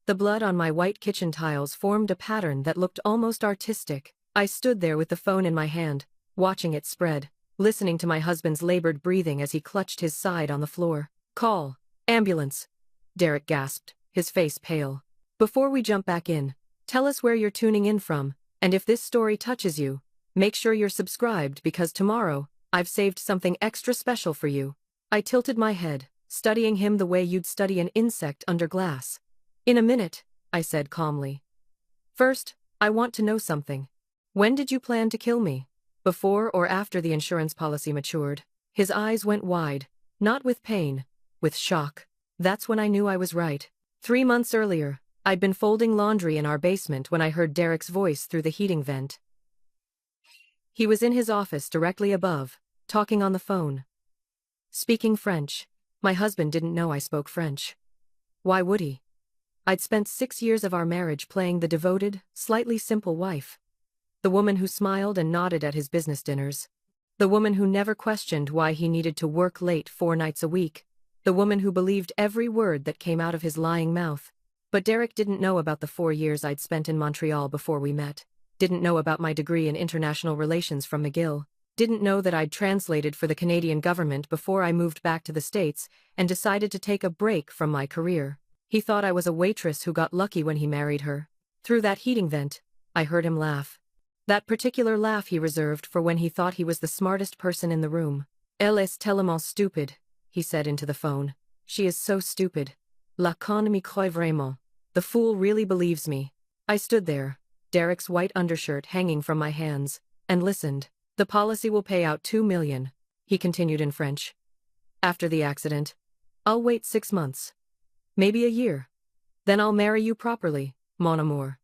The blood on my white kitchen tiles formed a pattern that looked almost artistic. I stood there with the phone in my hand, watching it spread, listening to my husband's labored breathing as he clutched his side on the floor. "Call. Ambulance," Derek gasped, his face pale. "Before we jump back in, tell us where you're tuning in from, and if this story touches you, make sure you're subscribed because tomorrow, I've saved something extra special for you." I tilted my head, studying him the way you'd study an insect under glass. "In a minute," I said calmly. "First, I want to know something. When did you plan to kill me? Before or after the insurance policy matured?" His eyes went wide, not with pain, with shock. That's when I knew I was right. 3 months earlier, I'd been folding laundry in our basement when I heard Derek's voice through the heating vent. He was in his office directly above, talking on the phone. Speaking French. My husband didn't know I spoke French. Why would he? I'd spent 6 years of our marriage playing the devoted, slightly simple wife. The woman who smiled and nodded at his business dinners. The woman who never questioned why he needed to work late 4 nights a week. The woman who believed every word that came out of his lying mouth. But Derek didn't know about the 4 years I'd spent in Montreal before we met. Didn't know about my degree in international relations from McGill. Didn't know that I'd translated for the Canadian government before I moved back to the States and decided to take a break from my career. He thought I was a waitress who got lucky when he married her. Through that heating vent, I heard him laugh. That particular laugh he reserved for when he thought he was the smartest person in the room. "Elle est tellement stupide," he said into the phone. "She is so stupid. La con me croit vraiment. The fool really believes me." I stood there, Derek's white undershirt hanging from my hands, and listened. "The policy will pay out $2 million, he continued in French. "After the accident. I'll wait 6 months. Maybe a year. Then I'll marry you properly, mon amour.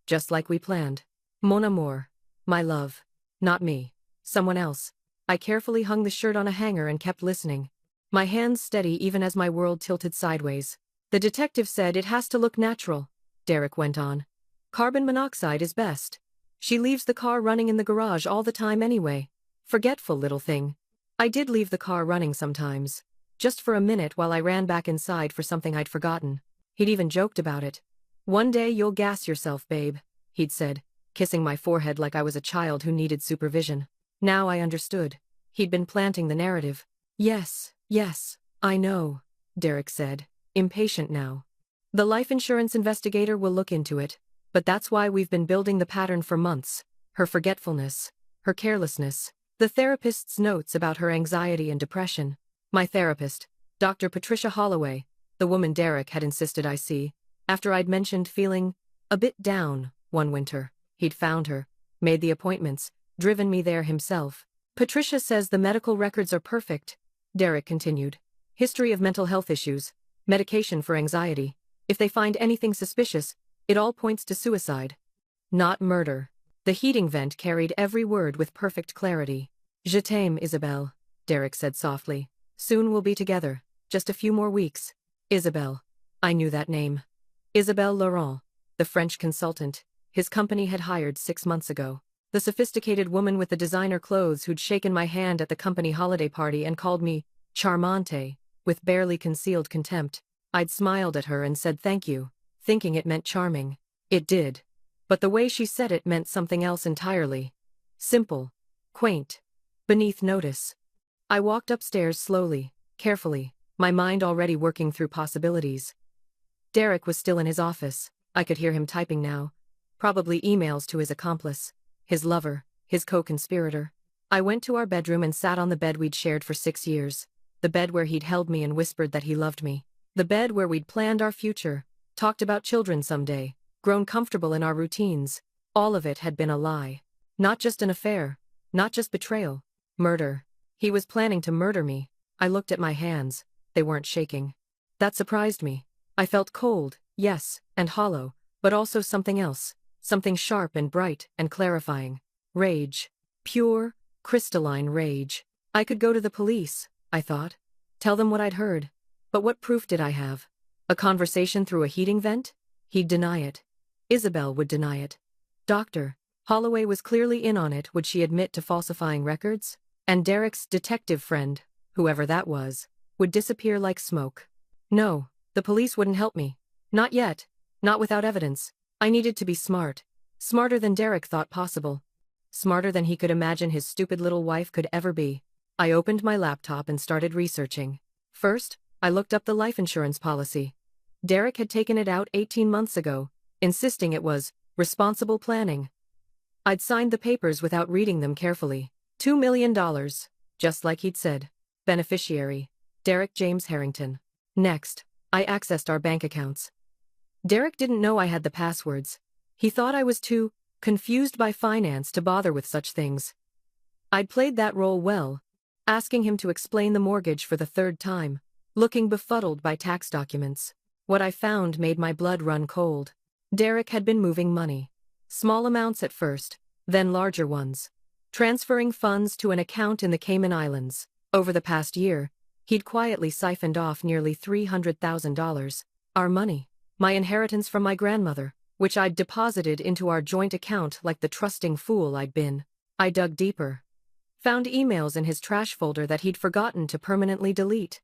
Just like we planned. Mon amour. My love. Not me. Someone else." I carefully hung the shirt on a hanger and kept listening. My hands steady even as my world tilted sideways. "The detective said it has to look natural," Derek went on. "Carbon monoxide is best. She leaves the car running in the garage all the time anyway. Forgetful little thing." I did leave the car running sometimes. Just for a minute while I ran back inside for something I'd forgotten. He'd even joked about it. "One day you'll gas yourself, babe," he'd said, kissing my forehead like I was a child who needed supervision. Now I understood. He'd been planting the narrative. Yes, I know," Derek said, impatient now. "The life insurance investigator will look into it, but that's why we've been building the pattern for months. Her forgetfulness, her carelessness, the therapist's notes about her anxiety and depression. My therapist, Dr. Patricia Holloway, the woman Derek had insisted I see, after I'd mentioned feeling a bit down one winter. He'd found her, made the appointments, driven me there himself. Patricia says the medical records are perfect," Derek continued. "History of mental health issues, medication for anxiety. If they find anything suspicious, it all points to suicide. Not murder." The heating vent carried every word with perfect clarity. "Je t'aime, Isabelle," Derek said softly. "Soon we'll be together, just a few more weeks." Isabelle. I knew that name. Isabelle Laurent, the French consultant his company had hired 6 months ago. The sophisticated woman with the designer clothes who'd shaken my hand at the company holiday party and called me charmante, with barely concealed contempt. I'd smiled at her and said thank you, thinking it meant charming. It did. But the way she said it meant something else entirely. Simple. Quaint. Beneath notice. I walked upstairs slowly, carefully, my mind already working through possibilities. Derek was still in his office. I could hear him typing now. Probably emails to his accomplice, his lover, his co-conspirator. I went to our bedroom and sat on the bed we'd shared for 6 years. The bed where he'd held me and whispered that he loved me. The bed where we'd planned our future, talked about children someday, grown comfortable in our routines. All of it had been a lie. Not just an affair. Not just betrayal. Murder. He was planning to murder me. I looked at my hands. They weren't shaking. That surprised me. I felt cold, yes, and hollow, but also something else. Something sharp and bright and clarifying. Rage. Pure, crystalline rage. I could go to the police, I thought. Tell them what I'd heard. But what proof did I have? A conversation through a heating vent? He'd deny it. Isabelle would deny it. Dr. Holloway was clearly in on it. Would she admit to falsifying records? And Derek's detective friend, whoever that was, would disappear like smoke. No, the police wouldn't help me. Not yet. Not without evidence. I needed to be smart. Smarter than Derek thought possible. Smarter than he could imagine his stupid little wife could ever be. I opened my laptop and started researching. First, I looked up the life insurance policy. Derek had taken it out 18 months ago, insisting it was responsible planning. I'd signed the papers without reading them carefully. $2 million, just like he'd said. Beneficiary: Derek James Harrington. Next, I accessed our bank accounts. Derek didn't know I had the passwords. He thought I was too confused by finance to bother with such things. I'd played that role well, asking him to explain the mortgage for the third time, looking befuddled by tax documents. What I found made my blood run cold. Derek had been moving money. Small amounts at first, then larger ones. Transferring funds to an account in the Cayman Islands. Over the past year, he'd quietly siphoned off nearly $300,000. Our money. My inheritance from my grandmother, which I'd deposited into our joint account like the trusting fool I'd been. I dug deeper. Found emails in his trash folder that he'd forgotten to permanently delete.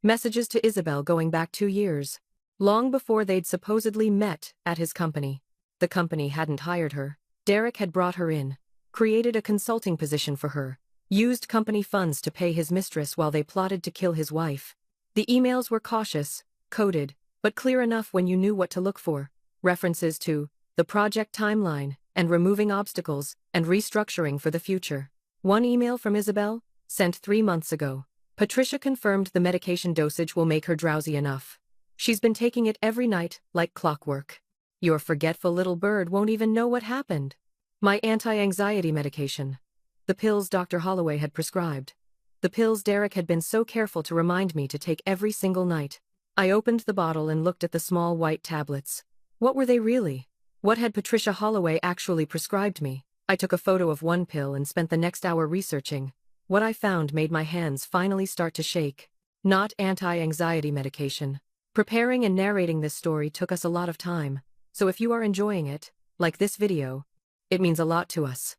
Messages to Isabel going back 2 years. Long before they'd supposedly met at his company. The company hadn't hired her. Derek had brought her in, created a consulting position for her, used company funds to pay his mistress while they plotted to kill his wife. The emails were cautious, coded, but clear enough when you knew what to look for. References to the project timeline, and removing obstacles, and restructuring for the future. One email from Isabel, sent 3 months ago. Patricia confirmed the medication dosage will make her drowsy enough. She's been taking it every night, like clockwork. Your forgetful little bird won't even know what happened. My anti-anxiety medication. The pills Dr. Holloway had prescribed. The pills Derek had been so careful to remind me to take every single night. I opened the bottle and looked at the small white tablets. What were they really? What had Patricia Holloway actually prescribed me? I took a photo of one pill and spent the next hour researching. What I found made my hands finally start to shake. Not anti-anxiety medication. Preparing and narrating this story took us a lot of time, so if you are enjoying it, like this video, it means a lot to us.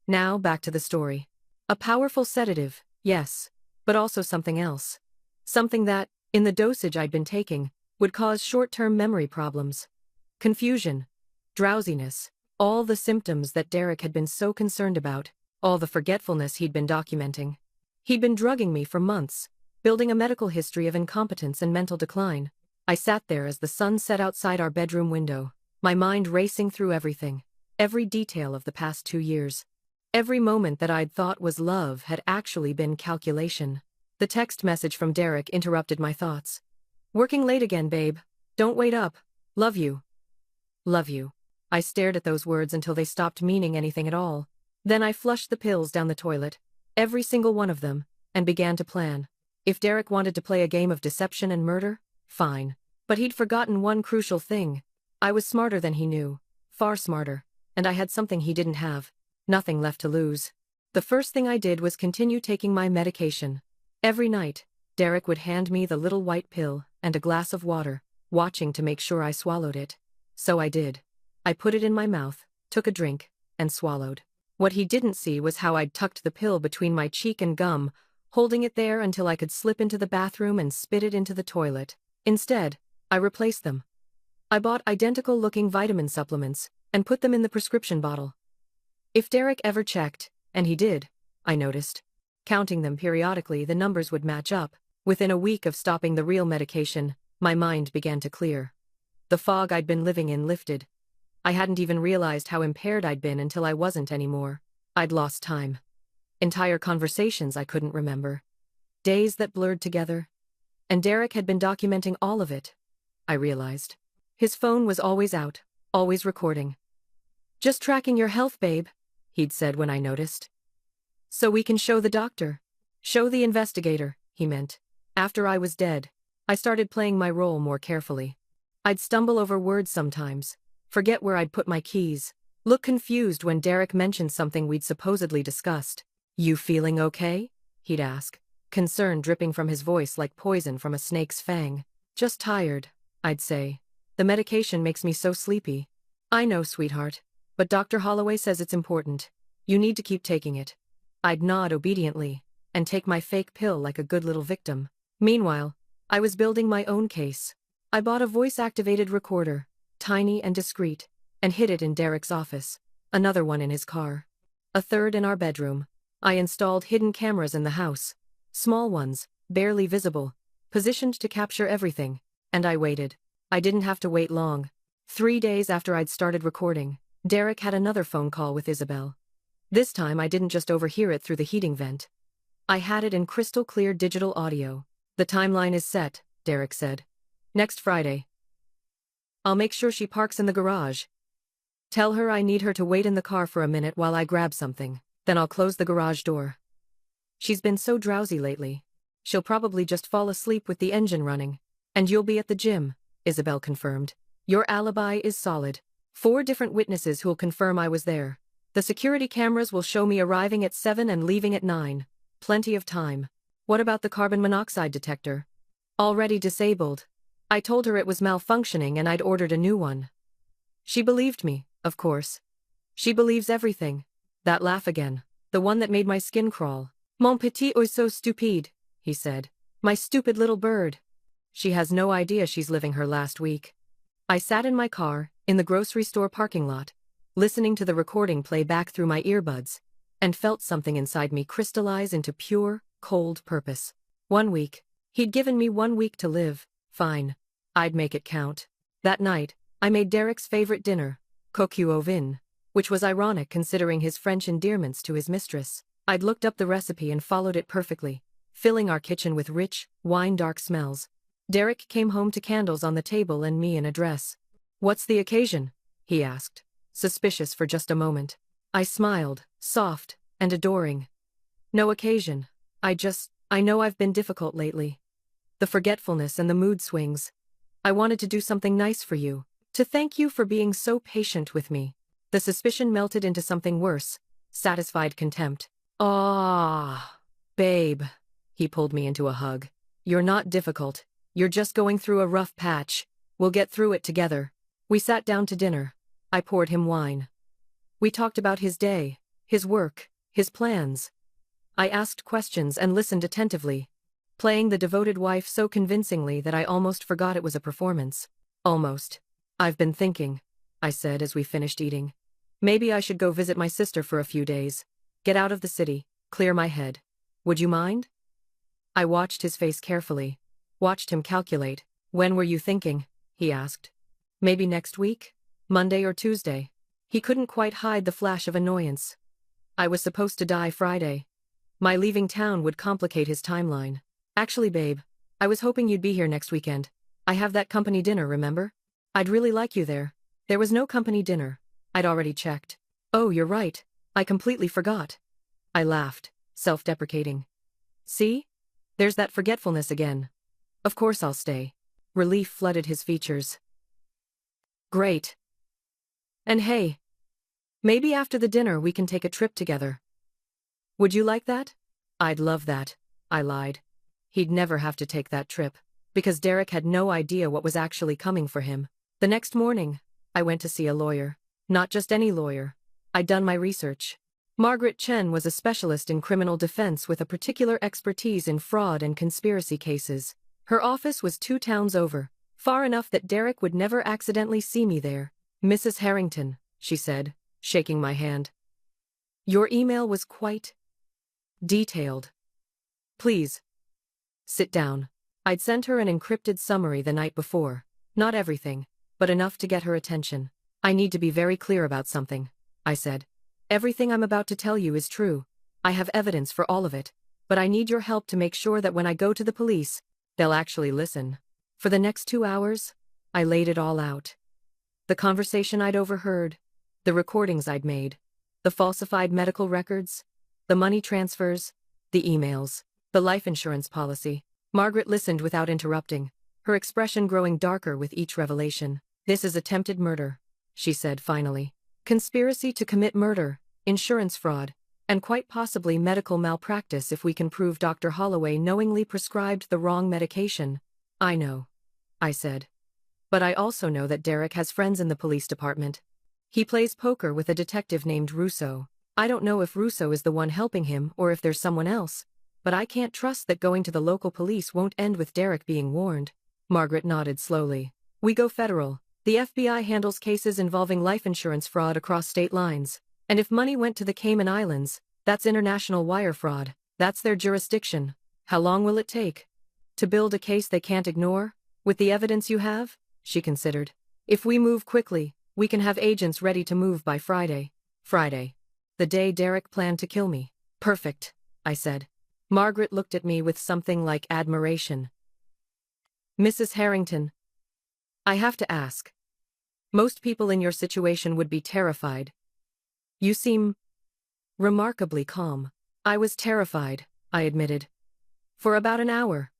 Now back to the story. A powerful sedative, yes, but also something else. Something that, in the dosage I'd been taking, would cause short-term memory problems. Confusion, drowsiness, all the symptoms that Derek had been so concerned about, all the forgetfulness he'd been documenting. He'd been drugging me for months, building a medical history of incompetence and mental decline. I sat there as the sun set outside our bedroom window, my mind racing through everything, every detail of the past 2 years. Every moment that I'd thought was love had actually been calculation. The text message from Derek interrupted my thoughts. Working late again, babe. Don't wait up. Love you. Love you. I stared at those words until they stopped meaning anything at all. Then I flushed the pills down the toilet, every single one of them, and began to plan. If Derek wanted to play a game of deception and murder, fine. But he'd forgotten one crucial thing. I was smarter than he knew. Far smarter. And I had something he didn't have. Nothing left to lose. The first thing I did was continue taking my medication. Every night, Derek would hand me the little white pill and a glass of water, watching to make sure I swallowed it. So I did. I put it in my mouth, took a drink, and swallowed. What he didn't see was how I'd tucked the pill between my cheek and gum, holding it there until I could slip into the bathroom and spit it into the toilet. Instead, I replaced them. I bought identical-looking vitamin supplements and put them in the prescription bottle. If Derek ever checked, and he did, I noticed, counting them periodically, the numbers would match up. Within a week of stopping the real medication, my mind began to clear. The fog I'd been living in lifted. I hadn't even realized how impaired I'd been until I wasn't anymore. I'd lost time. Entire conversations I couldn't remember. Days that blurred together. And Derek had been documenting all of it. I realized. His phone was always out, always recording. Just tracking your health, babe, he'd said when I noticed. So we can show the doctor. Show the investigator, he meant. After I was dead, I started playing my role more carefully. I'd stumble over words sometimes, forget where I'd put my keys, look confused when Derek mentioned something we'd supposedly discussed. You feeling okay? He'd ask, concern dripping from his voice like poison from a snake's fang. Just tired, I'd say. The medication makes me so sleepy. I know, sweetheart, but Dr. Holloway says it's important. You need to keep taking it. I'd nod obediently, and take my fake pill like a good little victim. Meanwhile, I was building my own case. I bought a voice-activated recorder, tiny and discreet, and hid it in Derek's office, another one in his car, a third in our bedroom. I installed hidden cameras in the house, small ones, barely visible, positioned to capture everything, and I waited. I didn't have to wait long. 3 days after I'd started recording, Derek had another phone call with Isabel. This time I didn't just overhear it through the heating vent. I had it in crystal clear digital audio. "The timeline is set," Derek said. "Next Friday. I'll make sure she parks in the garage. Tell her I need her to wait in the car for a minute while I grab something, then I'll close the garage door. She's been so drowsy lately. She'll probably just fall asleep with the engine running. And you'll be at the gym," Isabel confirmed. "Your alibi is solid. 4 different witnesses who'll confirm I was there. The security cameras will show me arriving at 7 and leaving at 9. Plenty of time." "What about the carbon monoxide detector?" "Already disabled. I told her it was malfunctioning and I'd ordered a new one." She believed me, of course. She believes everything. That laugh again, the one that made my skin crawl. "Mon petit oiseau stupide," he said. "My stupid little bird." She has no idea she's living her last week. I sat in my car, in the grocery store parking lot, listening to the recording play back through my earbuds, and felt something inside me crystallize into pure, cold purpose. 1 week. He'd given me 1 week to live. Fine. I'd make it count. That night, I made Derek's favorite dinner, coq au vin, which was ironic considering his French endearments to his mistress. I'd looked up the recipe and followed it perfectly, filling our kitchen with rich, wine-dark smells. Derek came home to candles on the table and me in a dress. "What's the occasion?" he asked, suspicious for just a moment. I smiled, soft and adoring. "No occasion. I know I've been difficult lately. The forgetfulness and the mood swings. I wanted to do something nice for you, to thank you for being so patient with me." The suspicion melted into something worse, satisfied contempt. "Ah, babe." He pulled me into a hug. "You're not difficult. You're just going through a rough patch. We'll get through it together." We sat down to dinner. I poured him wine. We talked about his day, his work, his plans. I asked questions and listened attentively, playing the devoted wife so convincingly that I almost forgot it was a performance. Almost. "I've been thinking," I said as we finished eating. "Maybe I should go visit my sister for a few days. Get out of the city, clear my head. Would you mind?" I watched his face carefully, watched him calculate. "When were you thinking?" he asked. "Maybe next week? Monday or Tuesday." He couldn't quite hide the flash of annoyance. I was supposed to die Friday. My leaving town would complicate his timeline. "Actually, babe, I was hoping you'd be here next weekend. I have that company dinner, remember? I'd really like you there." There was no company dinner. I'd already checked. "Oh, you're right. I completely forgot." I laughed, self-deprecating. "See? There's that forgetfulness again. Of course I'll stay." Relief flooded his features. "Great. And hey, maybe after the dinner we can take a trip together. Would you like that?" "I'd love that," I lied. He'd never have to take that trip, because Derek had no idea what was actually coming for him. The next morning, I went to see a lawyer. Not just any lawyer. I'd done my research. Margaret Chen was a specialist in criminal defense with a particular expertise in fraud and conspiracy cases. Her office was 2 towns over, far enough that Derek would never accidentally see me there. "Mrs. Harrington," she said, shaking my hand. "Your email was quite detailed. Please sit down." I'd sent her an encrypted summary the night before. Not everything, but enough to get her attention. "I need to be very clear about something," I said. "Everything I'm about to tell you is true. I have evidence for all of it, but I need your help to make sure that when I go to the police, they'll actually listen." For the next 2 hours, I laid it all out. The conversation I'd overheard, the recordings I'd made, the falsified medical records, the money transfers, the emails, the life insurance policy. Margaret listened without interrupting, her expression growing darker with each revelation. "This is attempted murder," she said finally. "Conspiracy to commit murder, insurance fraud, and quite possibly medical malpractice if we can prove Dr. Holloway knowingly prescribed the wrong medication." "I know," I said. "But I also know that Derek has friends in the police department. He plays poker with a detective named Russo. I don't know if Russo is the one helping him or if there's someone else, but I can't trust that going to the local police won't end with Derek being warned." Margaret nodded slowly. We go federal. The FBI handles cases involving life insurance fraud across state lines. And if money went to the Cayman Islands, that's international wire fraud. That's their jurisdiction. How long will it take? To build a case they can't ignore? With the evidence you have? She considered. If we move quickly, we can have agents ready to move by Friday. Friday. The day Derek planned to kill me. Perfect, I said. Margaret looked at me with something like admiration. Mrs. Harrington, I have to ask. Most people in your situation would be terrified. You seem remarkably calm. I was terrified, I admitted. For about an hour.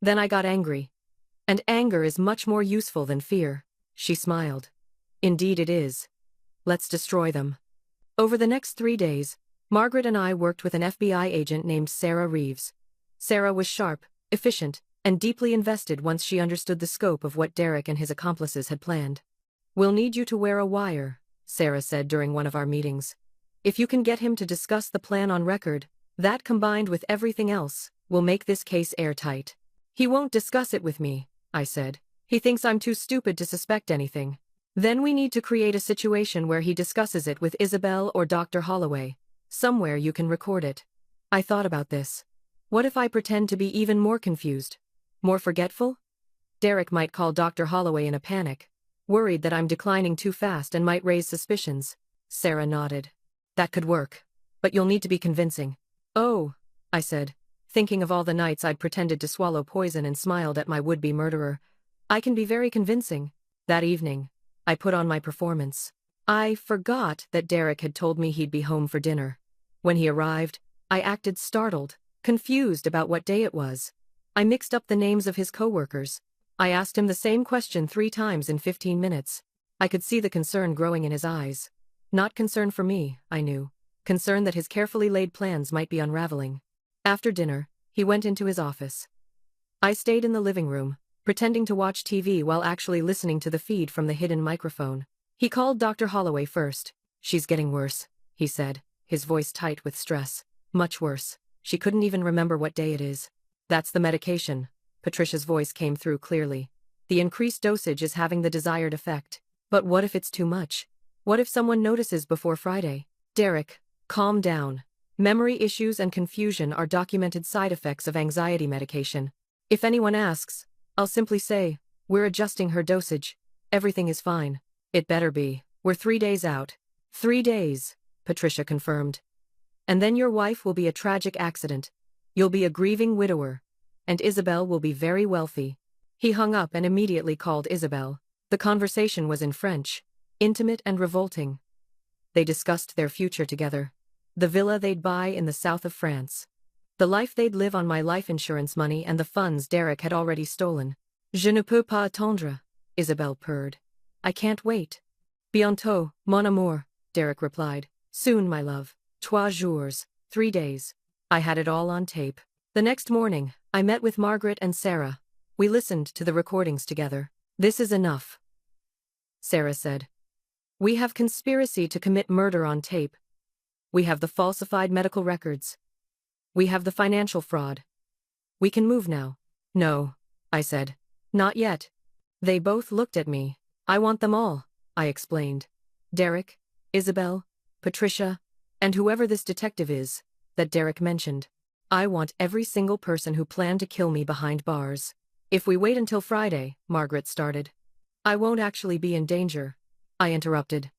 Then I got angry. And anger is much more useful than fear. She smiled. Indeed it is. Let's destroy them. Over the next 3 days, Margaret and I worked with an FBI agent named Sarah Reeves. Sarah was sharp, efficient, and deeply invested once she understood the scope of what Derek and his accomplices had planned. We'll need you to wear a wire, Sarah said during one of our meetings. If you can get him to discuss the plan on record, that combined with everything else, will make this case airtight. He won't discuss it with me, I said. He thinks I'm too stupid to suspect anything. Then we need to create a situation where he discusses it with Isabel or Dr. Holloway. Somewhere you can record it. I thought about this. What if I pretend to be even more confused? More forgetful? Derek might call Dr. Holloway in a panic, worried that I'm declining too fast and might raise suspicions. Sarah nodded. That could work. But you'll need to be convincing. Oh, I said, thinking of all the nights I'd pretended to swallow poison and smiled at my would-be murderer. I can be very convincing. That evening, I put on my performance. I forgot that Derek had told me he'd be home for dinner. When he arrived, I acted startled, confused about what day it was. I mixed up the names of his coworkers. I asked him the same question 3 times in 15 minutes. I could see the concern growing in his eyes. Not concern for me, I knew. Concern that his carefully laid plans might be unraveling. After dinner, he went into his office. I stayed in the living room, pretending to watch TV while actually listening to the feed from the hidden microphone. He called Dr. Holloway first. She's getting worse, he said, his voice tight with stress. Much worse. She couldn't even remember what day it is. That's the medication. Patricia's voice came through clearly. The increased dosage is having the desired effect. But what if it's too much? What if someone notices before Friday? Derek, calm down. Memory issues and confusion are documented side effects of anxiety medication. If anyone asks, I'll simply say, we're adjusting her dosage. Everything is fine. It better be. We're 3 days out. 3 days, Patricia confirmed. And then your wife will be a tragic accident. You'll be a grieving widower. And Isabel will be very wealthy. He hung up and immediately called Isabel. The conversation was in French, intimate and revolting. They discussed their future together. The villa they'd buy in the south of France. The life they'd live on my life insurance money and the funds Derek had already stolen. Je ne peux pas attendre, Isabel purred. I can't wait. Bientôt, mon amour, Derek replied. Soon, my love. 3 jours, 3 days. I had it all on tape. The next morning, I met with Margaret and Sarah. We listened to the recordings together. This is enough, Sarah said. We have conspiracy to commit murder on tape. We have the falsified medical records. We have the financial fraud. We can move now. No, I said. Not yet. They both looked at me. I want them all, I explained. Derek, Isabel, Patricia, and whoever this detective is, that Derek mentioned. I want every single person who planned to kill me behind bars. If we wait until Friday, Margaret started. I won't actually be in danger, I interrupted.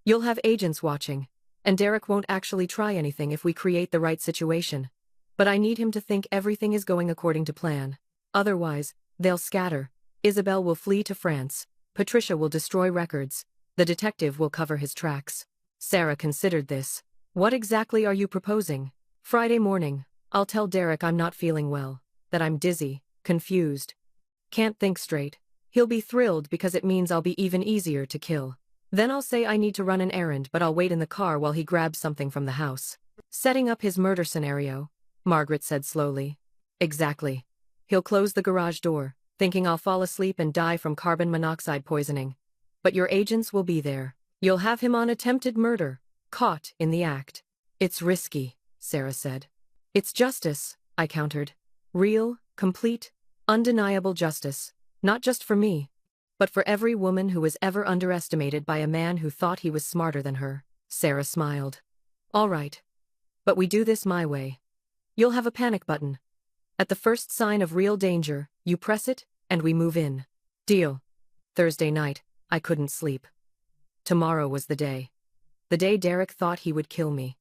You'll have agents watching, and Derek won't actually try anything if we create the right situation. But I need him to think everything is going according to plan. Otherwise, they'll scatter. Isabel will flee to France. Patricia will destroy records. The detective will cover his tracks. Sarah considered this. What exactly are you proposing? Friday morning, I'll tell Derek I'm not feeling well, that I'm dizzy, confused. Can't think straight. He'll be thrilled because it means I'll be even easier to kill. Then I'll say I need to run an errand but I'll wait in the car while he grabs something from the house. Setting up his murder scenario, Margaret said slowly. Exactly. He'll close the garage door, thinking I'll fall asleep and die from carbon monoxide poisoning. But your agents will be there. You'll have him on attempted murder, caught in the act. It's risky, Sarah said. It's justice, I countered. Real, complete, undeniable justice. Not just for me, but for every woman who was ever underestimated by a man who thought he was smarter than her. Sarah smiled. All right. But we do this my way. You'll have a panic button. At the first sign of real danger, you press it, and we move in. Deal. Thursday night, I couldn't sleep. Tomorrow was the day. The day Derek thought he would kill me.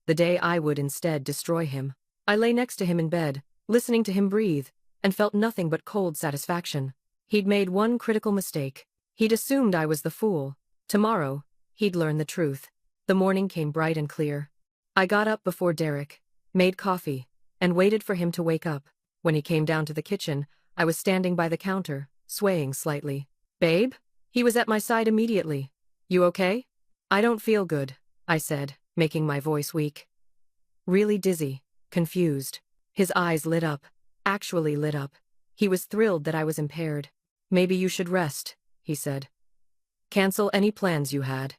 The day I would instead destroy him. I lay next to him in bed, listening to him breathe, and felt nothing but cold satisfaction. He'd made one critical mistake. He'd assumed I was the fool. Tomorrow, he'd learn the truth. The morning came bright and clear. I got up before Derek, made coffee, and waited for him to wake up. When he came down to the kitchen, I was standing by the counter, swaying slightly. Babe? He was at my side immediately. You okay? I don't feel good, I said, making my voice weak. Really dizzy, confused. His eyes lit up, actually lit up. He was thrilled that I was impaired. Maybe you should rest, he said. Cancel any plans you had.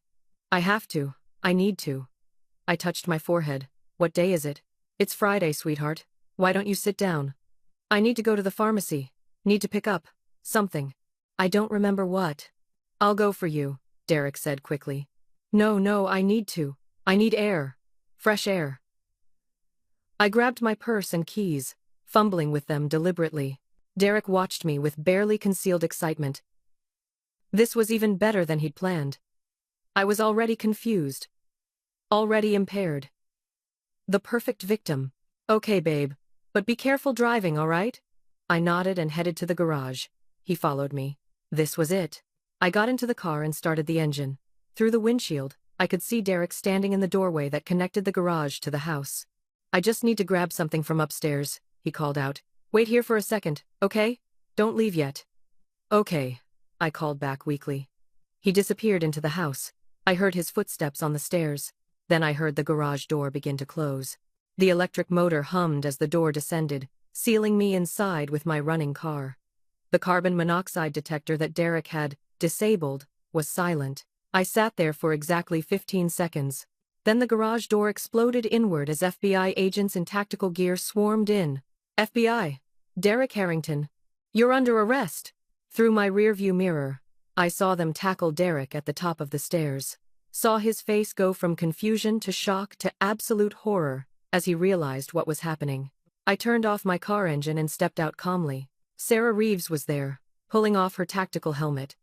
I have to. I need to. I touched my forehead. What day is it? It's Friday, sweetheart. Why don't you sit down? I need to go to the pharmacy. Need to pick up something. I don't remember what. I'll go for you, Derek said quickly. No, I need to. I need air. Fresh air. I grabbed my purse and keys, fumbling with them deliberately. Derek watched me with barely concealed excitement. This was even better than he'd planned. I was already confused. Already impaired. The perfect victim. Okay, babe. But be careful driving, all right? I nodded and headed to the garage. He followed me. This was it. I got into the car and started the engine. Through the windshield, I could see Derek standing in the doorway that connected the garage to the house. I just need to grab something from upstairs, he called out. Wait here for a second, okay? Don't leave yet. Okay, I called back weakly. He disappeared into the house. I heard his footsteps on the stairs. Then I heard the garage door begin to close. The electric motor hummed as the door descended, sealing me inside with my running car. The carbon monoxide detector that Derek had disabled was silent. I sat there for exactly 15 seconds. Then the garage door exploded inward as FBI agents in tactical gear swarmed in. FBI. Derek Harrington. You're under arrest. Through my rearview mirror, I saw them tackle Derek at the top of the stairs. Saw his face go from confusion to shock to absolute horror as he realized what was happening. I turned off my car engine and stepped out calmly. Sarah Reeves was there, pulling off her tactical helmet.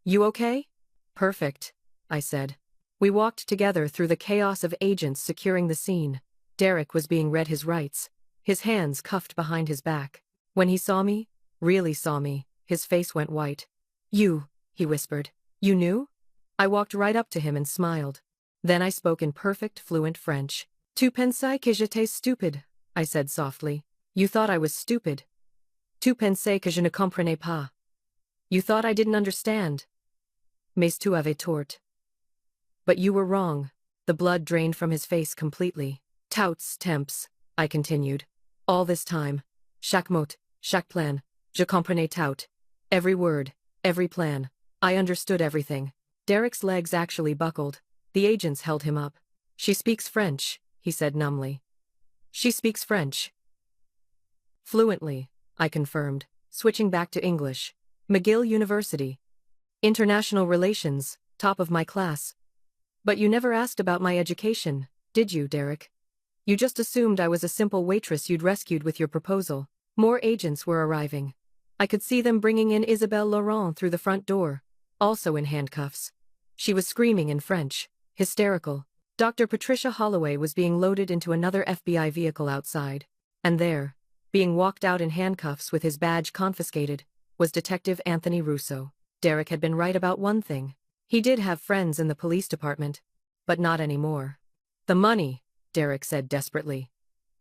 You okay? Perfect, I said. We walked together through the chaos of agents securing the scene. Derek was being read his rights, his hands cuffed behind his back. When he saw me, really saw me, his face went white. You, he whispered. You knew? I walked right up to him and smiled. Then I spoke in perfect, fluent French. Tu pensais que j'étais stupide, I said softly. You thought I was stupid. Tu pensais que je ne comprenais pas. You thought I didn't understand. Mais tu avais tort. But you were wrong. The blood drained from his face completely. Touts, temps, I continued. All this time. Chaque mot, chaque plan. Je comprenais tout. Every word, every plan. I understood everything. Derek's legs actually buckled. The agents held him up. She speaks French, he said numbly. She speaks French. Fluently, I confirmed, switching back to English. McGill University. International Relations, top of my class. But you never asked about my education, did you, Derek? You just assumed I was a simple waitress you'd rescued with your proposal. More agents were arriving. I could see them bringing in Isabelle Laurent through the front door, also in handcuffs. She was screaming in French, hysterical. Dr. Patricia Holloway was being loaded into another FBI vehicle outside. And there, being walked out in handcuffs with his badge confiscated, was Detective Anthony Russo. Derek had been right about one thing. He did have friends in the police department, but not anymore. The money, Derek said desperately.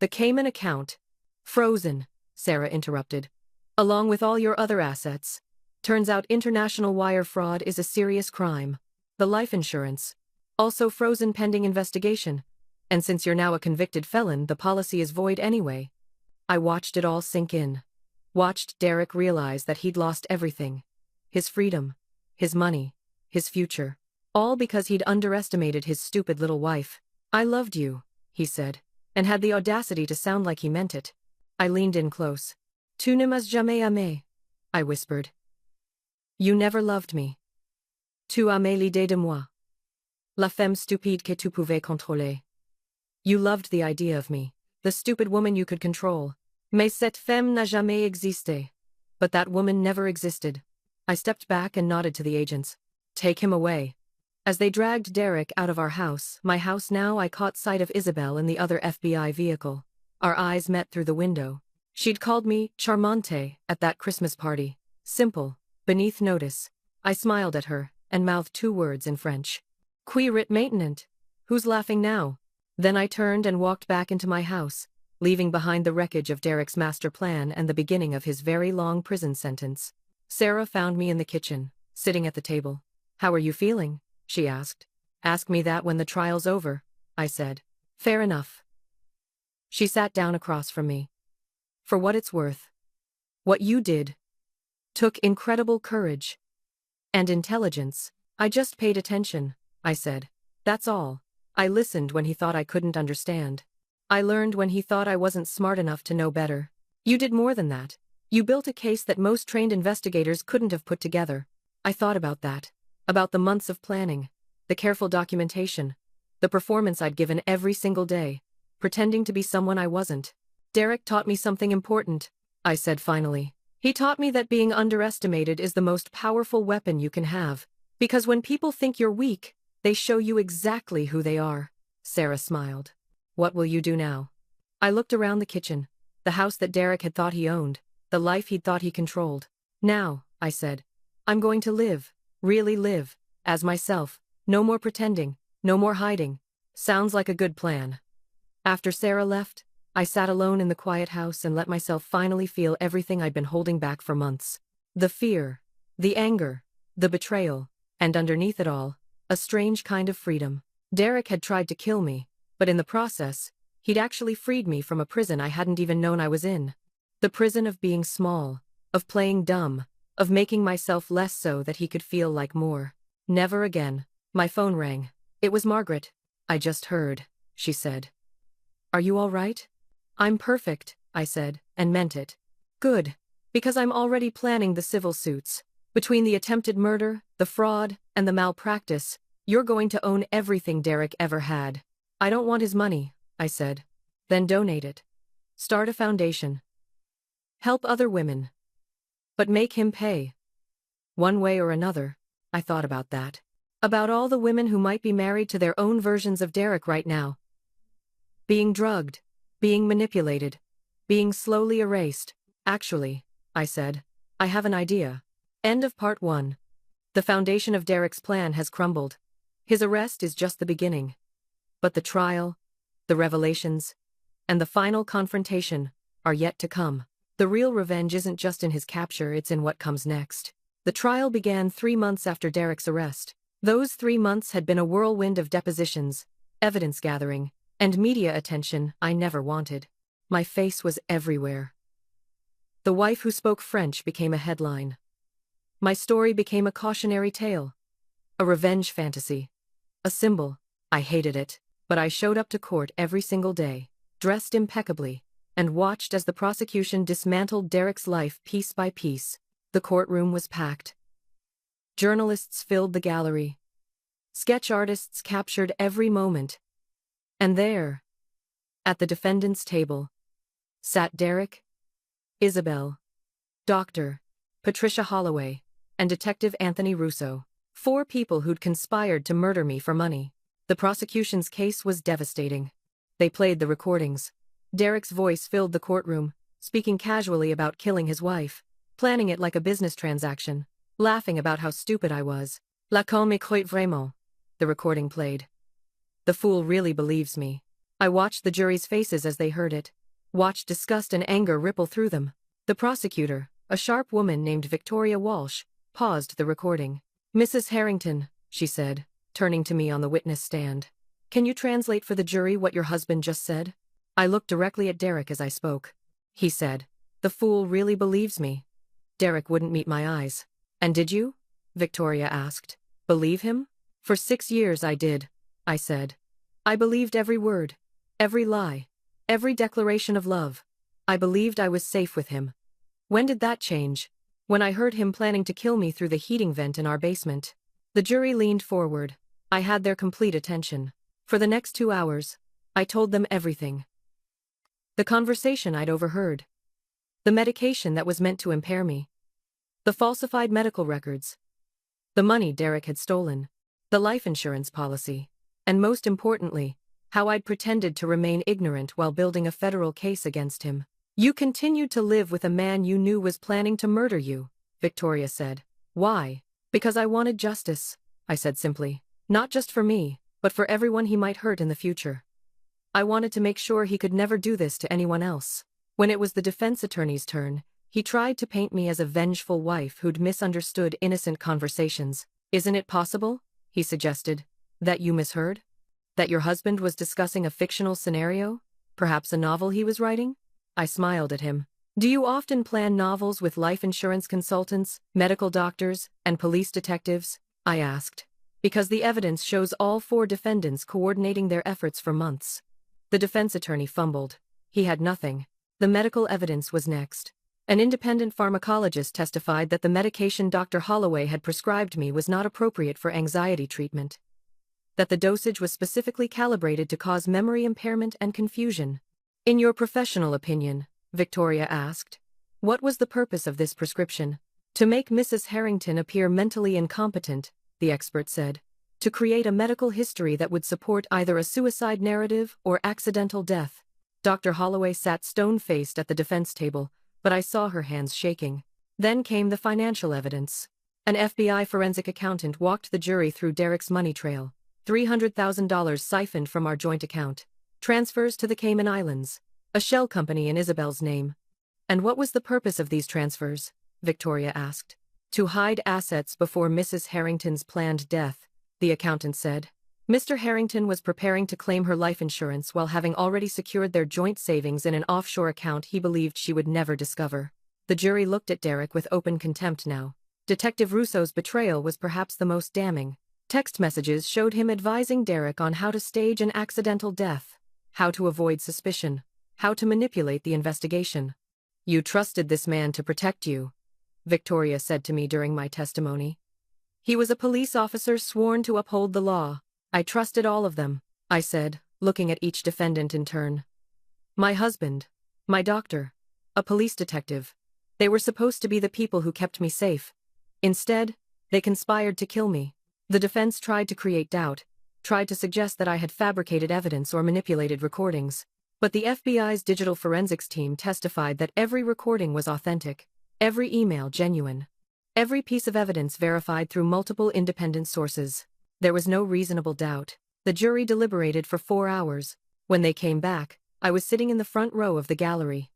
The Cayman account. Frozen, Sarah interrupted. Along with all your other assets. Turns out international wire fraud is a serious crime. The life insurance. Also frozen pending investigation. And since you're now a convicted felon, the policy is void anyway. I watched it all sink in. Watched Derek realize that he'd lost everything. His freedom. His money. His future. All because he'd underestimated his stupid little wife. I loved you, he said, and had the audacity to sound like he meant it. I leaned in close. Tu ne m'as jamais aimé. I whispered. You never loved me. Tu aimais l'idée de moi. La femme stupide que tu pouvais contrôler. You loved the idea of me, the stupid woman you could control. Mais cette femme n'a jamais existé. But that woman never existed. I stepped back and nodded to the agents. Take him away. As they dragged Derek out of our house, my house now, I caught sight of Isabel in the other FBI vehicle. Our eyes met through the window. She'd called me charmante at that Christmas party. Simple, beneath notice. I smiled at her and mouthed 2 words in French. Qui rit maintenant? Who's laughing now? Then I turned and walked back into my house, leaving behind the wreckage of Derek's master plan and the beginning of his very long prison sentence. Sarah found me in the kitchen, sitting at the table. How are you feeling? She asked. Ask me that when the trial's over, I said. Fair enough. She sat down across from me. For what it's worth, what you did took incredible courage and intelligence. I just paid attention, I said. That's all. I listened when he thought I couldn't understand. I learned when he thought I wasn't smart enough to know better. You did more than that. You built a case that most trained investigators couldn't have put together. I thought about that. About the months of planning, the careful documentation, the performance I'd given every single day, pretending to be someone I wasn't. Derek taught me something important, I said finally. He taught me that being underestimated is the most powerful weapon you can have. Because when people think you're weak, they show you exactly who they are. Sarah smiled. What will you do now? I looked around the kitchen, the house that Derek had thought he owned, the life he'd thought he controlled. Now, I said, I'm going to live, really live, as myself. No more pretending, no more hiding. Sounds like a good plan. After Sarah left, I sat alone in the quiet house and let myself finally feel everything I'd been holding back for months. The fear, the anger, the betrayal, and underneath it all, a strange kind of freedom. Derek had tried to kill me, but in the process, he'd actually freed me from a prison I hadn't even known I was in. The prison of being small, of playing dumb, of making myself less so that he could feel like more. Never again. My phone rang. It was Margaret. I just heard, she said. Are you all right? I'm perfect, I said, and meant it. Good. Because I'm already planning the civil suits. Between the attempted murder, the fraud, and the malpractice, you're going to own everything Derek ever had. I don't want his money, I said. Then donate it. Start a foundation. Help other women. But make him pay. One way or another. I thought about that. About all the women who might be married to their own versions of Derek right now. Being drugged. Being manipulated. Being slowly erased. Actually, I said, I have an idea. End of part 1. The foundation of Derek's plan has crumbled. His arrest is just the beginning. But the trial, the revelations, and the final confrontation are yet to come. The real revenge isn't just in his capture, it's in what comes next. The trial began 3 months after Derek's arrest. Those 3 months had been a whirlwind of depositions, evidence gathering, and media attention I never wanted. My face was everywhere. The wife who spoke French became a headline. My story became a cautionary tale. A revenge fantasy. A symbol. I hated it, but I showed up to court every single day, dressed impeccably, and watched as the prosecution dismantled Derek's life piece by piece. The courtroom was packed. Journalists filled the gallery. Sketch artists captured every moment. And there, at the defendant's table, sat Derek, Isabel, Dr. Patricia Holloway, and Detective Anthony Russo. 4 people who'd conspired to murder me for money. The prosecution's case was devastating. They played the recordings. Derek's voice filled the courtroom, speaking casually about killing his wife, planning it like a business transaction, laughing about how stupid I was. La con me croit vraiment. The recording played. The fool really believes me. I watched the jury's faces as they heard it, watched disgust and anger ripple through them. The prosecutor, a sharp woman named Victoria Walsh, paused the recording. Mrs. Harrington, she said, turning to me on the witness stand. Can you translate for the jury what your husband just said? I looked directly at Derek as I spoke. He said, the fool really believes me. Derek wouldn't meet my eyes. And did you? Victoria asked. Believe him? For 6 years I did, I said. I believed every word, every lie, every declaration of love. I believed I was safe with him. When did that change? when I heard him planning to kill me through the heating vent in our basement. The jury leaned forward. I had their complete attention. For the next 2 hours, I told them everything. The conversation I'd overheard. The medication that was meant to impair me. The falsified medical records. The money Derek had stolen. The life insurance policy. And most importantly, how I'd pretended to remain ignorant while building a federal case against him. You continued to live with a man you knew was planning to murder you, Victoria said. Why? Because I wanted justice, I said simply. Not just for me, but for everyone he might hurt in the future. I wanted to make sure he could never do this to anyone else. When it was the defense attorney's turn, he tried to paint me as a vengeful wife who'd misunderstood innocent conversations. Isn't it possible, he suggested, that you misheard? That your husband was discussing a fictional scenario? Perhaps a novel he was writing? I smiled at him. Do you often plan novels with life insurance consultants, medical doctors, and police detectives? I asked. Because the evidence shows all 4 defendants coordinating their efforts for months. The defense attorney fumbled. He had nothing. The medical evidence was next. An independent pharmacologist testified that the medication Dr. Holloway had prescribed me was not appropriate for anxiety treatment. That the dosage was specifically calibrated to cause memory impairment and confusion. In your professional opinion, Victoria asked, what was the purpose of this prescription? To make Mrs. Harrington appear mentally incompetent, the expert said. To create a medical history that would support either a suicide narrative or accidental death. Dr. Holloway sat stone-faced at the defense table, but I saw her hands shaking. Then came the financial evidence. An FBI forensic accountant walked the jury through Derek's money trail. $300,000 siphoned from our joint account. Transfers to the Cayman Islands. A shell company in Isabel's name. And what was the purpose of these transfers? Victoria asked. To hide assets before Mrs. Harrington's planned death, the accountant said. Mr. Harrington was preparing to claim her life insurance while having already secured their joint savings in an offshore account he believed she would never discover. The jury looked at Derek with open contempt now. Detective Russo's betrayal was perhaps the most damning. Text messages showed him advising Derek on how to stage an accidental death, how to avoid suspicion, how to manipulate the investigation. You trusted this man to protect you, Victoria said to me during my testimony. He was a police officer sworn to uphold the law. I trusted all of them, I said, looking at each defendant in turn. My husband, my doctor, a police detective. They were supposed to be the people who kept me safe. Instead, they conspired to kill me. The defense tried to create doubt, tried to suggest that I had fabricated evidence or manipulated recordings. But the FBI's digital forensics team testified that every recording was authentic, every email genuine, every piece of evidence verified through multiple independent sources. There was no reasonable doubt. The jury deliberated for 4 hours. When they came back, I was sitting in the front row of the gallery.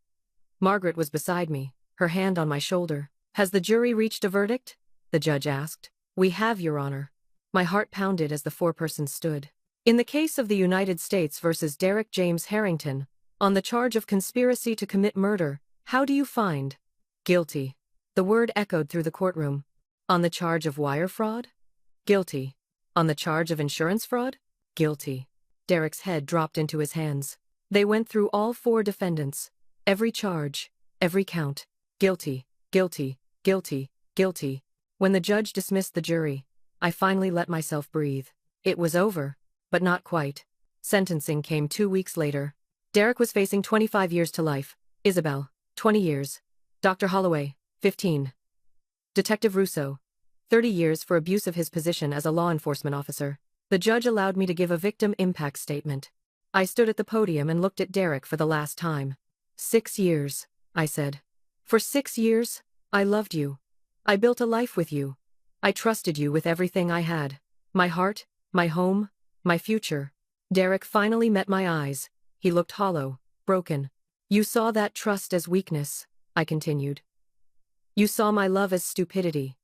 Margaret was beside me, her hand on my shoulder. Has the jury reached a verdict? The judge asked. We have, Your Honor. My heart pounded as the 4 persons stood. In the case of the United States versus Derek James Harrington, on the charge of conspiracy to commit murder, how do you find? Guilty. The word echoed through the courtroom. On the charge of wire fraud? Guilty. On the charge of insurance fraud? Guilty. Derek's head dropped into his hands. They went through all 4 defendants. Every charge, every count. Guilty, guilty, guilty, guilty. When the judge dismissed the jury, I finally let myself breathe. It was over, but not quite. Sentencing came 2 weeks later. Derek was facing 25 years to life. Isabel, 20 years. Dr. Holloway, 15. Detective Russo, 30 years for abuse of his position as a law enforcement officer. The judge allowed me to give a victim impact statement. I stood at the podium and looked at Derek for the last time. 6 years, I said. For 6 years, I loved you. I built a life with you. I trusted you with everything I had. My heart, my home, my future. Derek finally met my eyes. He looked hollow, broken. You saw that trust as weakness, I continued. You saw my love as stupidity.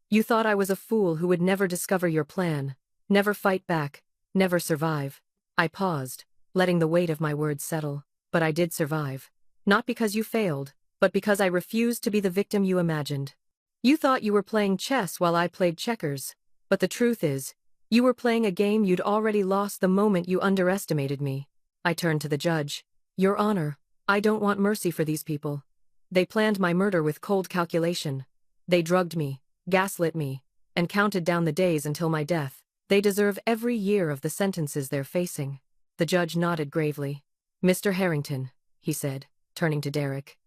You thought I was a fool who would never discover your plan, never fight back, never survive. I paused, letting the weight of my words settle. But I did survive. Not because you failed, but because I refused to be the victim you imagined. You thought you were playing chess while I played checkers, but the truth is, you were playing a game you'd already lost the moment you underestimated me. I turned to the judge. Your Honor, I don't want mercy for these people. They planned my murder with cold calculation. They drugged me, gaslit me, and counted down the days until my death. They deserve every year of the sentences they're facing. The judge nodded gravely. Mr. Harrington, he said, turning to Derek.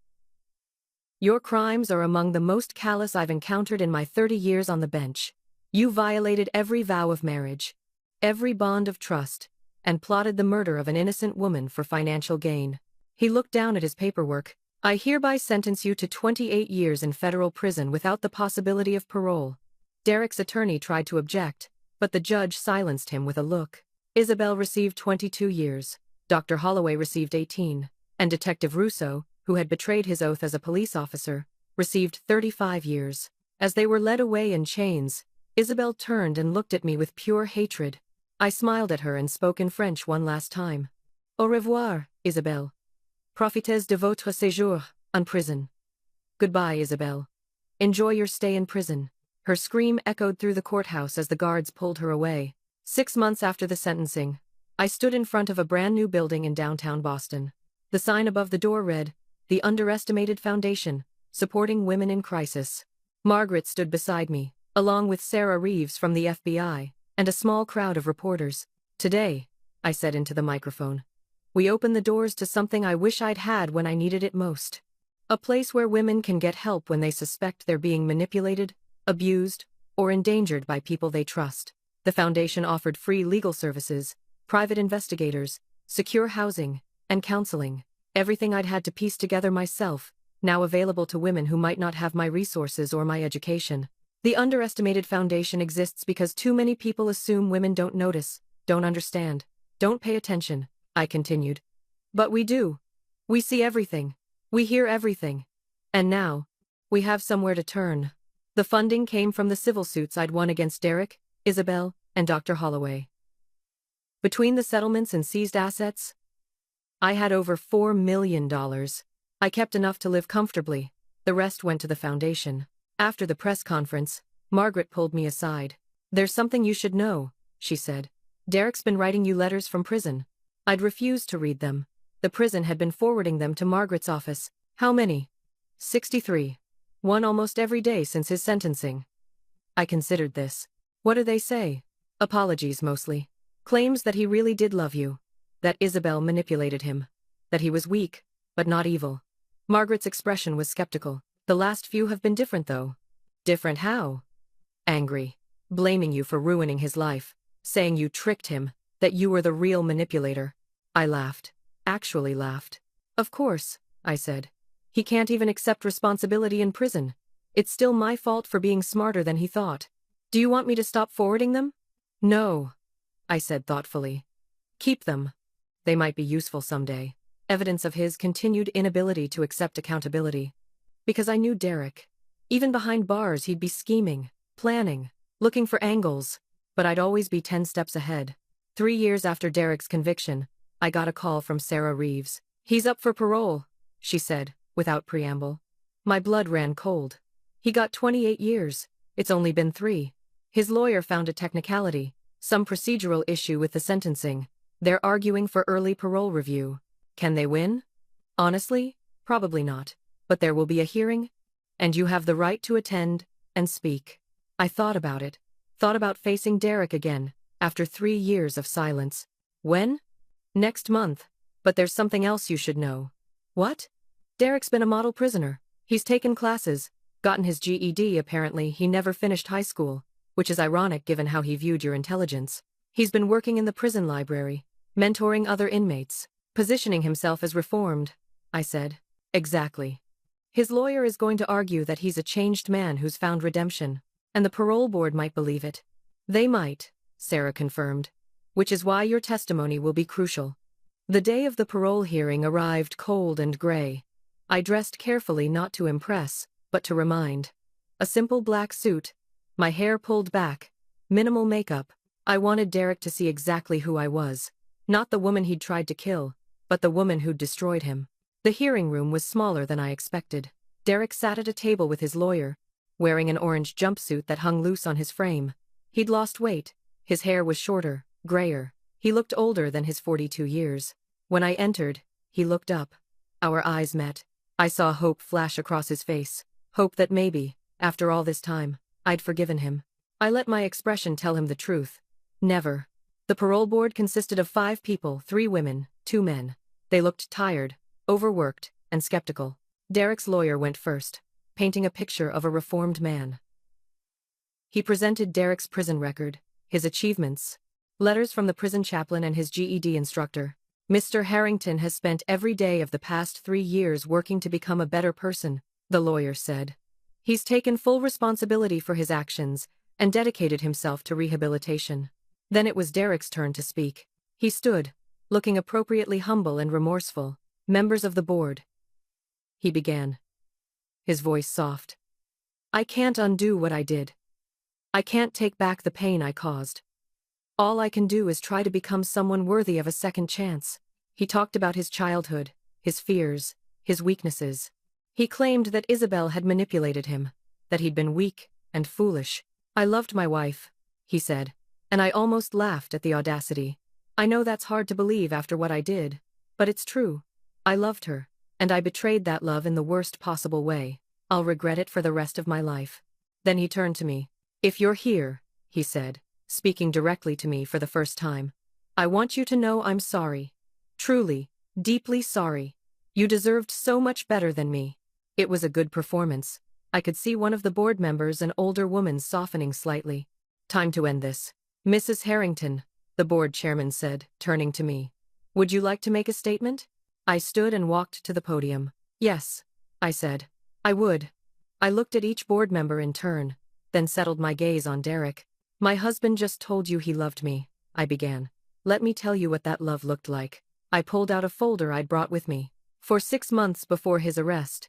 Your crimes are among the most callous I've encountered in my 30 years on the bench. You violated every vow of marriage, every bond of trust, and plotted the murder of an innocent woman for financial gain. He looked down at his paperwork. I hereby sentence you to 28 years in federal prison without the possibility of parole. Derek's attorney tried to object, but the judge silenced him with a look. Isabel received 22 years, Dr. Holloway received 18, and Detective Russo, who had betrayed his oath as a police officer, received 35 years. As they were led away in chains, Isabel turned and looked at me with pure hatred. I smiled at her and spoke in French one last time. Au revoir, Isabel. Profitez de votre séjour en prison. Goodbye, Isabel. Enjoy your stay in prison. Her scream echoed through the courthouse as the guards pulled her away. 6 months after the sentencing, I stood in front of a brand new building in downtown Boston. The sign above the door read, "The Underestimated Foundation, Supporting Women in Crisis." Margaret stood beside me, along with Sarah Reeves from the FBI, and a small crowd of reporters. Today, I said into the microphone, we open the doors to something I wish I'd had when I needed it most. A place where women can get help when they suspect they're being manipulated, abused, or endangered by people they trust. The foundation offered free legal services, private investigators, secure housing, and counseling. Everything I'd had to piece together myself, now available to women who might not have my resources or my education. The Underestimated Foundation exists because too many people assume women don't notice, don't understand, don't pay attention, I continued. But we do. We see everything. We hear everything. And now, we have somewhere to turn. The funding came from the civil suits I'd won against Derek, Isabel, and Dr. Holloway. Between the settlements and seized assets, I had over $4 million. I kept enough to live comfortably. The rest went to the foundation. After the press conference, Margaret pulled me aside. There's something you should know, she said. Derek's been writing you letters from prison. I'd refused to read them. The prison had been forwarding them to Margaret's office. How many? 63. One almost every day since his sentencing. I considered this. What do they say? Apologies mostly. Claims that he really did love you. That Isabel manipulated him. That he was weak, but not evil. Margaret's expression was skeptical. The last few have been different though. Different how? Angry. Blaming you for ruining his life. Saying you tricked him. That you were the real manipulator. I laughed. Actually laughed. Of course, I said. He can't even accept responsibility in prison. It's still my fault for being smarter than he thought. Do you want me to stop forwarding them? No, I said thoughtfully. Keep them. They might be useful someday. Evidence of his continued inability to accept accountability. Because I knew Derek. Even behind bars he'd be scheming, planning, looking for angles. But I'd always be 10 steps ahead. 3 years after Derek's conviction, I got a call from Sarah Reeves. He's up for parole, she said, without preamble. My blood ran cold. He got 28 years. It's only been 3. His lawyer found a technicality, some procedural issue with the sentencing. They're arguing for early parole review. Can they win? Honestly, probably not. But there will be a hearing, and you have the right to attend and speak. I thought about it. Thought about facing Derek again, after 3 years of silence. When? Next month. But there's something else you should know. What? Derek's been a model prisoner. He's taken classes, gotten his GED. Apparently he never finished high school, which is ironic given how he viewed your intelligence. He's been working in the prison library, mentoring other inmates, positioning himself as reformed, I said. Exactly. His lawyer is going to argue that he's a changed man who's found redemption, and the parole board might believe it. They might, Sarah confirmed, which is why your testimony will be crucial. The day of the parole hearing arrived cold and gray. I dressed carefully, not to impress, but to remind. A simple black suit, my hair pulled back, minimal makeup. I wanted Derek to see exactly who I was. Not the woman he'd tried to kill, but the woman who'd destroyed him. The hearing room was smaller than I expected. Derek sat at a table with his lawyer, wearing an orange jumpsuit that hung loose on his frame. He'd lost weight. His hair was shorter, grayer. He looked older than his 42 years. When I entered, he looked up. Our eyes met. I saw hope flash across his face. Hope that maybe, after all this time, I'd forgiven him. I let my expression tell him the truth. Never. The parole board consisted of 5 people, 3 women, 2 men. They looked tired, overworked, and skeptical. Derek's lawyer went first, painting a picture of a reformed man. He presented Derek's prison record, his achievements, letters from the prison chaplain and his GED instructor. Mr. Harrington has spent every day of the past 3 years working to become a better person, the lawyer said. He's taken full responsibility for his actions and dedicated himself to rehabilitation. Then it was Derek's turn to speak. He stood, looking appropriately humble and remorseful. Members of the board, he began, his voice soft. I can't undo what I did. I can't take back the pain I caused. All I can do is try to become someone worthy of a second chance. He talked about his childhood, his fears, his weaknesses. He claimed that Isabel had manipulated him, that he'd been weak and foolish. I loved my wife, he said, and I almost laughed at the audacity. I know that's hard to believe after what I did, but it's true. I loved her, and I betrayed that love in the worst possible way. I'll regret it for the rest of my life. Then he turned to me. If you're here, he said, speaking directly to me for the first time, I want you to know I'm sorry. Truly, deeply sorry. You deserved so much better than me. It was a good performance. I could see one of the board members, an older woman, softening slightly. Time to end this. Mrs. Harrington, the board chairman said, turning to me. Would you like to make a statement? I stood and walked to the podium. Yes, I said. I would. I looked at each board member in turn, then settled my gaze on Derek. My husband just told you he loved me, I began. Let me tell you what that love looked like. I pulled out a folder I'd brought with me. For 6 months before his arrest,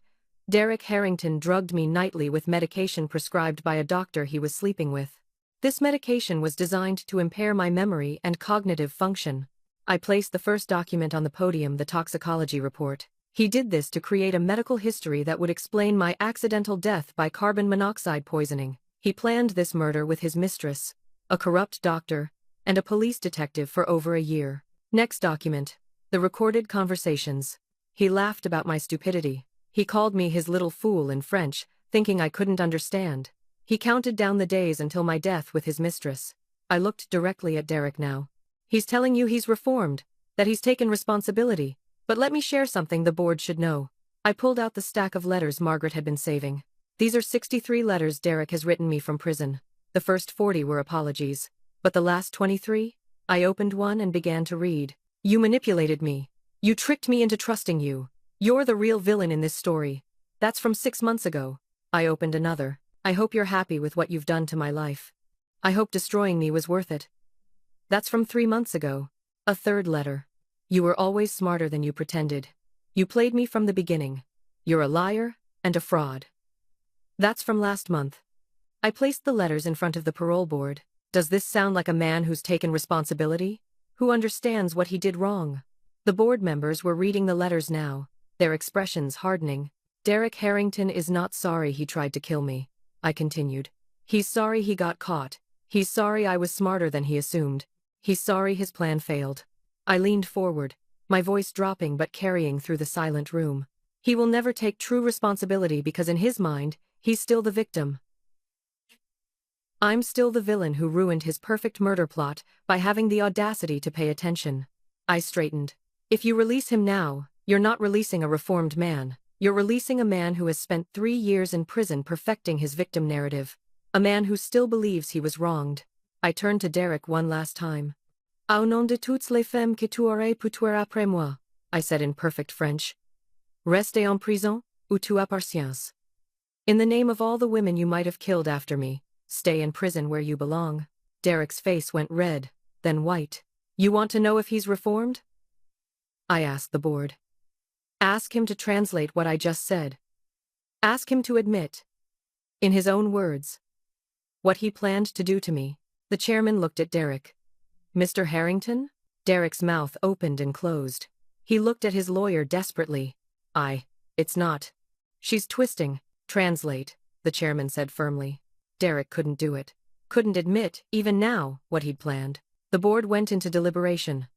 Derek Harrington drugged me nightly with medication prescribed by a doctor he was sleeping with. This medication was designed to impair my memory and cognitive function. I placed the first document on the podium, the toxicology report. He did this to create a medical history that would explain my accidental death by carbon monoxide poisoning. He planned this murder with his mistress, a corrupt doctor, and a police detective for over a year. Next document. The recorded conversations. He laughed about my stupidity. He called me his little fool in French, thinking I couldn't understand. He counted down the days until my death with his mistress. I looked directly at Derek now. He's telling you he's reformed, that he's taken responsibility. But let me share something the board should know. I pulled out the stack of letters Margaret had been saving. These are 63 letters Derek has written me from prison. The first 40 were apologies. But the last 23? I opened one and began to read. You manipulated me. You tricked me into trusting you. You're the real villain in this story. That's from 6 months ago. I opened another. I hope you're happy with what you've done to my life. I hope destroying me was worth it. That's from 3 months ago. A third letter. You were always smarter than you pretended. You played me from the beginning. You're a liar and a fraud. That's from last month. I placed the letters in front of the parole board. Does this sound like a man who's taken responsibility? Who understands what he did wrong? The board members were reading the letters now, their expressions hardening. Derek Harrington is not sorry he tried to kill me, I continued. He's sorry he got caught. He's sorry I was smarter than he assumed. He's sorry his plan failed. I leaned forward, my voice dropping but carrying through the silent room. He will never take true responsibility because in his mind, he's still the victim. I'm still the villain who ruined his perfect murder plot by having the audacity to pay attention. I straightened. If you release him now, you're not releasing a reformed man. You're releasing a man who has spent 3 years in prison perfecting his victim narrative. A man who still believes he was wronged. I turned to Derek one last time. Au nom de toutes les femmes que tu aurais pu tuer après moi, I said in perfect French. Restez en prison, ou tu appartiens. In the name of all the women you might have killed after me, stay in prison where you belong. Derek's face went red, then white. You want to know if he's reformed? I asked the board. Ask him to translate what I just said. Ask him to admit, in his own words, what he planned to do to me. The chairman looked at Derek. Mr. Harrington? Derek's mouth opened and closed. He looked at his lawyer desperately. It's not. She's twisting. Translate, the chairman said firmly. Derek couldn't do it. Couldn't admit, even now, what he'd planned. The board went into deliberation.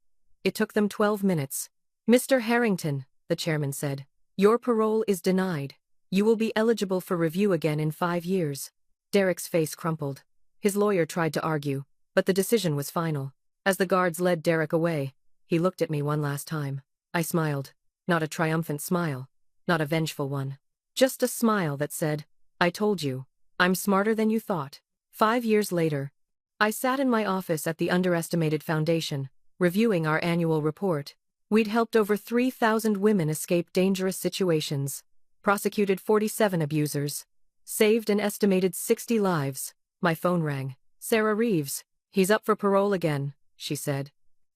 It took them 12 minutes. Mr. Harrington, the chairman said, Your parole is denied. You will be eligible for review again in 5 years. Derek's face crumpled. His lawyer tried to argue, but the decision was final. As the guards led Derek away, he looked at me one last time. I smiled. Not a triumphant smile. Not a vengeful one. Just a smile that said, I told you. I'm smarter than you thought. 5 years later, I sat in my office at the Underestimated Foundation, reviewing our annual report. We'd helped over 3,000 women escape dangerous situations, prosecuted 47 abusers, saved an estimated 60 lives. My phone rang. Sarah Reeves. He's up for parole again, she said.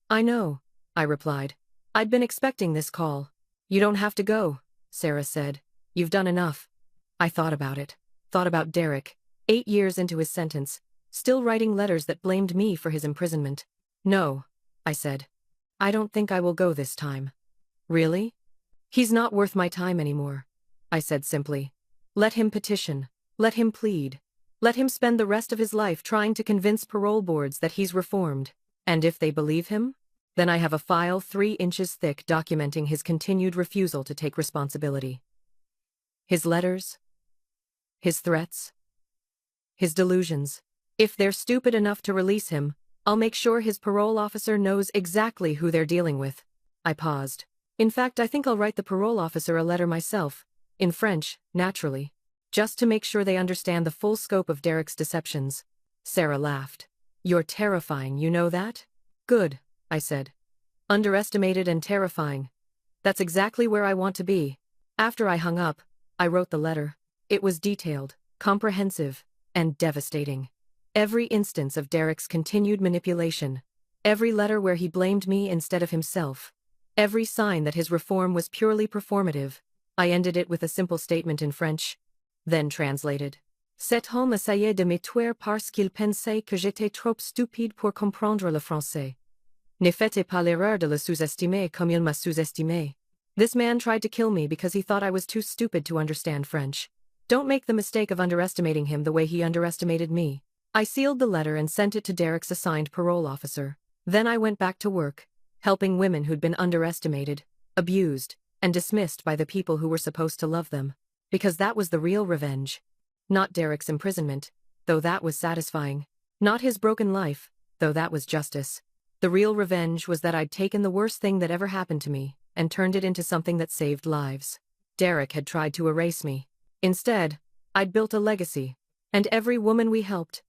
I know, I replied. I'd been expecting this call. You don't have to go, Sarah said. You've done enough. I thought about it. Thought about Derek, 8 years into his sentence, still writing letters that blamed me for his imprisonment. No, I said. I don't think I will go this time. Really? He's not worth my time anymore, I said simply. Let him petition. Let him plead. Let him spend the rest of his life trying to convince parole boards that he's reformed. And if they believe him, then I have a file 3 inches thick documenting his continued refusal to take responsibility. His letters, his threats, his delusions. If they're stupid enough to release him, I'll make sure his parole officer knows exactly who they're dealing with. I paused. In fact, I think I'll write the parole officer a letter myself, in French, naturally, just to make sure they understand the full scope of Derek's deceptions. Sarah laughed. You're terrifying, you know that? Good, I said. Underestimated and terrifying. That's exactly where I want to be. After I hung up, I wrote the letter. It was detailed, comprehensive, and devastating. Every instance of Derek's continued manipulation. Every letter where he blamed me instead of himself. Every sign that his reform was purely performative. I ended it with a simple statement in French, then translated. Cet homme essayait de me tuer parce qu'il pensait que j'étais trop stupide pour comprendre le français. Ne faites pas l'erreur de le sous-estimer comme il m'a sous-estimé. This man tried to kill me because he thought I was too stupid to understand French. Don't make the mistake of underestimating him the way he underestimated me. I sealed the letter and sent it to Derek's assigned parole officer. Then I went back to work, helping women who'd been underestimated, abused, and dismissed by the people who were supposed to love them. Because that was the real revenge. Not Derek's imprisonment, though that was satisfying. Not his broken life, though that was justice. The real revenge was that I'd taken the worst thing that ever happened to me and turned it into something that saved lives. Derek had tried to erase me. Instead, I'd built a legacy. And every woman we helped,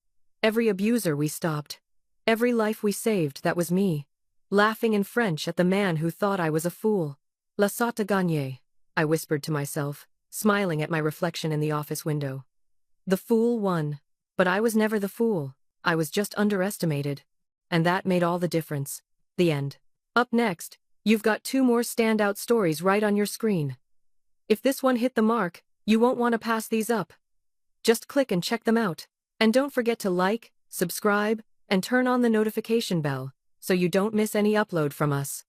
every abuser we stopped, every life we saved, that was me, laughing in French at the man who thought I was a fool. La sotte gagnée, I whispered to myself, smiling at my reflection in the office window. The fool won. But I was never the fool. I was just underestimated. And that made all the difference. The end. Up next, you've got 2 more standout stories right on your screen. If this one hit the mark, you won't want to pass these up. Just click and check them out. And don't forget to like, subscribe, and turn on the notification bell, so you don't miss any upload from us.